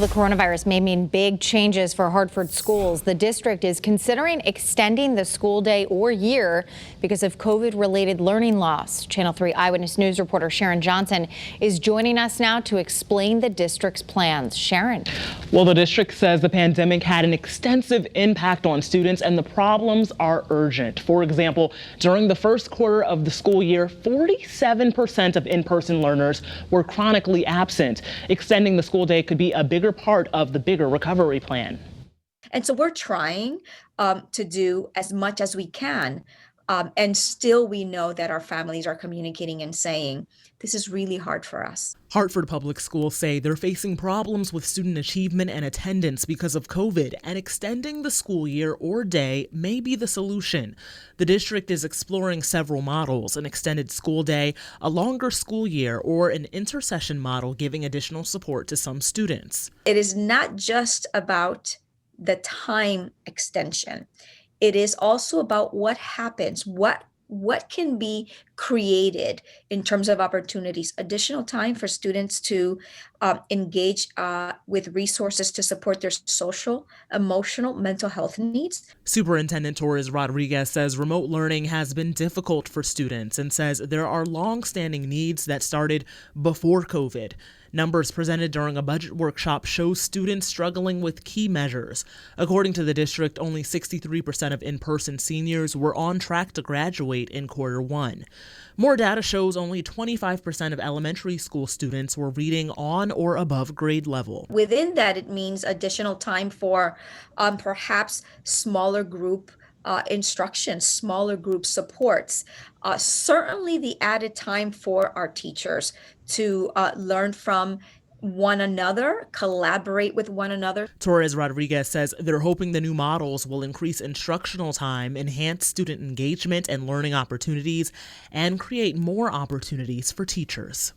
The coronavirus may mean big changes for Hartford schools. The district is considering extending the school day or year because of COVID-related learning loss. Channel 3 Eyewitness News reporter Sharon Johnson is joining us now to explain the district's plans. Sharon. Well, the district says the pandemic had an extensive impact on students and the problems are urgent. For example, during the first quarter of the school year, 47% of in-person learners were chronically absent. Extending the school day could be a bigger part of the bigger recovery plan. And so we're trying to do as much as we can. And still we know that our families are communicating and saying, this is really hard for us. Hartford Public Schools say they're facing problems with student achievement and attendance because of COVID, and extending the school year or day may be the solution. The district is exploring several models: an extended school day, a longer school year, or an intersession model giving additional support to some students. It is not just about the time extension. It is also about what happens, what can be created in terms of opportunities, additional time for students to engage with resources to support their social, emotional, mental health needs. Superintendent Torres Rodriguez says remote learning has been difficult for students and says there are long-standing needs that started before COVID. Numbers presented during a budget workshop show students struggling with key measures. According to the district, only 63% of in-person seniors were on track to graduate in quarter one. More data shows only 25% of elementary school students were reading on or above grade level. Within that, it means additional time for perhaps smaller group instruction, smaller group supports. Certainly the added time for our teachers to learn from one another, collaborate with one another. Torres Rodriguez says they're hoping the new models will increase instructional time, enhance student engagement and learning opportunities, and create more opportunities for teachers.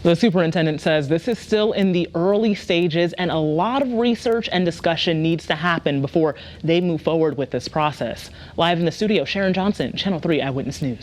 The superintendent says this is still in the early stages and a lot of research and discussion needs to happen before they move forward with this process. Live in the studio, Sharon Johnson, Channel 3 Eyewitness News.